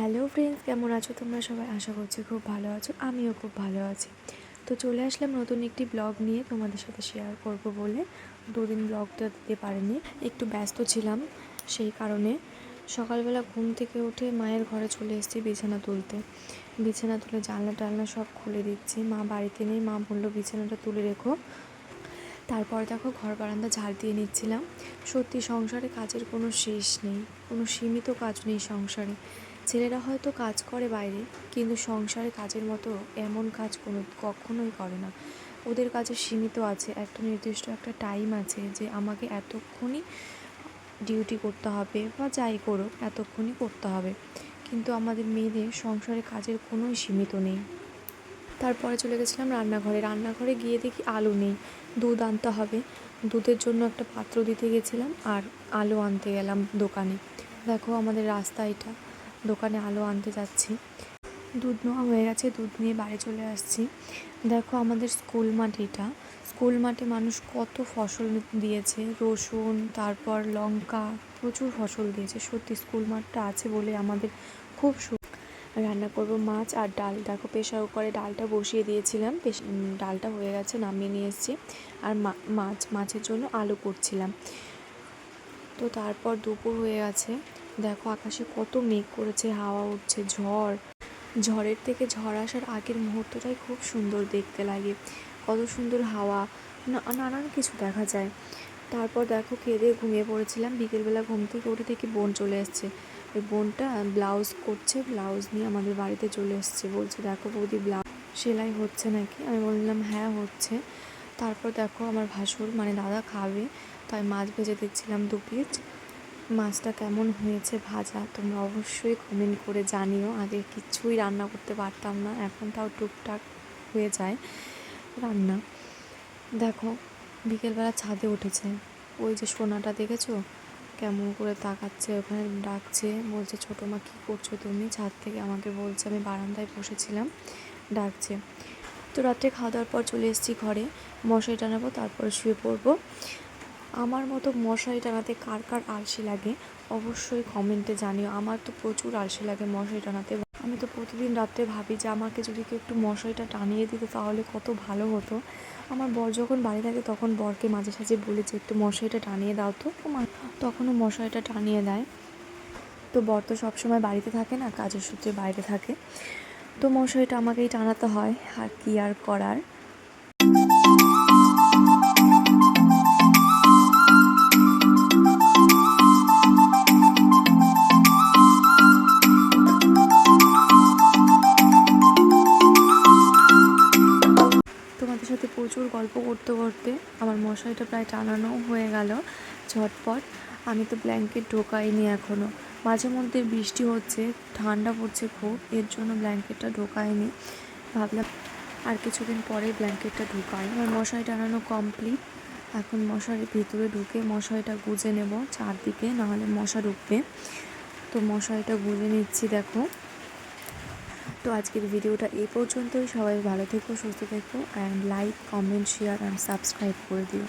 Hello friends, কেমন আছো তোমরা সবাই? আশা করছি খুব ভালো আছো। আমিও খুব ভালো আছি। তো চলে আসলাম নতুন একটি ব্লগ নিয়ে তোমাদের সাথে শেয়ার করব বলে। দুদিন ব্লগটা দিতে পারিনি, একটু ব্যস্ত ছিলাম। সেই কারণে সকালবেলা ঘুম থেকে উঠে মায়ের ঘরে চলে এসেছি বিছানা তুলে জানলা টালনা সব খুলে দিচ্ছি। মা বাড়িতে নেই, মা বললো বিছানাটা তুলে রেখো। তারপর দেখো ঘর বারান্দা ঝাড় দিয়ে নিচ্ছিলাম। সত্যি সংসারে কাজের কোনো শেষ নেই, কোনো সীমিত কাজ নেই সংসারে। ছেলেরা হয়তো কাজ করে বাইরে, কিন্তু সংসারে কাজের মতো এমন কাজ কখনোই করে না। ওদের কাজে সীমিত আছে, একটা নির্দিষ্ট একটা টাইম আছে যে আমাকে এতক্ষণই ডিউটি করতে হবে বা যাই করুক এতক্ষণই করতে হবে। কিন্তু আমাদের মেয়েদের সংসারে কাজের কোনোই সীমিত নেই। তারপরে চলে গেছিলাম রান্নাঘরে গিয়ে দেখি আলু নেই। দুধ আনতে হবে, দুধের জন্য একটা পাত্র দিতে গেছিলাম আর আলু আনতে গেলাম দোকানে। দেখো আমাদের রাস্তা এটা, দোকানে আলু আনতে যাচ্ছি। দুধ নেওয়া হয়ে গেছে, দুধ নিয়ে বাড়ি চলে আসছি। দেখো আমাদের স্কুল মাঠে মানুষ কত ফসল দিয়েছে, রসুন, তারপর লঙ্কা, প্রচুর ফসল দিয়েছে। সত্যি স্কুল মাঠটা আছে বলে আমাদের খুব রান্না করব মাছ আর ডাল। দেখো প্রেশার কুকারে ডালটা বসিয়ে দিয়েছিলাম, ডালটা হয়ে গেছে, নামিয়ে নিয়ে এসেছি। আর মাছের জন্য আলু করছিলাম। তো তারপর দুপুর হয়ে গেছে। দেখো আকাশে কত মেঘ করেছে, হাওয়া উঠছে, ঝড়ের থেকে ঝড় আসার আগের মুহূর্তটাই খুব সুন্দর দেখতে লাগে। কত সুন্দর হাওয়া, নানান কিছু দেখা যায়। তারপর দেখো খেয়ে দিয়ে ঘুমিয়ে পড়েছিলাম। বিকেলবেলা ঘুম থেকে উঠে দেখি বোন চলে এসছে। ওই বোনটা ব্লাউজ করছে, ব্লাউজ নিয়ে আমাদের বাড়িতে চলে এসছে। বলছে দেখো বৌদি ব্লাউজ সেলাই হচ্ছে নাকি? আমি বললাম হ্যাঁ হচ্ছে। তারপর দেখো আমার ভাসুর মানে দাদা খাবে, তাই মাছ ভেজে দিচ্ছিলাম 2 পিস। মাছটা কেমন হয়েছে ভাজা তোমরা অবশ্যই কমেন্ট করে জানিও। আগে কিচ্ছুই রান্না করতে পারতাম না, এখন তাও টুকটাক হয়ে যায় রান্না। দেখো বিকেলবেলা ছাদে উঠেছে, ওই যে সোনাটা দেখেছো কেমন করে তাকাচ্ছে, ওখানে ডাকছে, বলছে ছোটো মা কী করছো তুমি? ছাদ থেকে আমাকে বলছে, আমি বারান্দায় বসেছিলাম, ডাকছে। তো রাত্রে খাওয়া দাওয়ার পর চলে এসেছি ঘরে, মশারি টানাবো, তারপরে শুয়ে পড়বো। আমার মতো মশারি টানাতে কার কার আলসি লাগে অবশ্যই কমেন্টে জানিও। আমার তো প্রচুর আলসি লাগে মশারি টানাতে। আমি তো প্রতিদিন রাত্রে ভাবি যে আমাকে যদি কেউ একটু মশারিটা টানিয়ে দিত তাহলে কত ভালো হতো। আমার বর যখন বাড়ি থাকে তখন বরকে মাঝে সাঝে বলেছে একটু মশারিটা টানিয়ে দাও তো, তখনও মশারিটা টানিয়ে দেয়। তো বর তো সবসময় বাড়িতে থাকে না, কাজের সূত্রে বাইরে থাকে, তো মশারিটা আমাকেই টানাতে হয়, আর কি আর করার। তোমাদের সাথে প্রচুর গল্প করতে করতে আমার মশারিটা প্রায় টানানো হয়ে গেল ঝটপট। আমি তো ব্ল্যাঙ্কেট ঢোকাইনি এখনও। মাঝে মধ্যে বৃষ্টি হচ্ছে, ঠান্ডা পড়ছে খুব, এর জন্য ব্ল্যাঙ্কেটটা ঢোকাইনি। ভাবলাম আর কিছুদিন পরে ব্ল্যাঙ্কেটটা ঢোকাই। আমার মশারি টানানো কমপ্লিট। এখন মশারির ভিতরে ঢুকে মশারিটা গুজে নেব চারদিকে, নাহলে মশা ঢুকবে। তো মশারিটা গুজে নিচ্ছি দেখো। তো আজকের ভিডিওটা এই পর্যন্তই। সবাই ভালো থেকো, সুস্থ থেকো, and like, comment, share and subscribe করে দিও।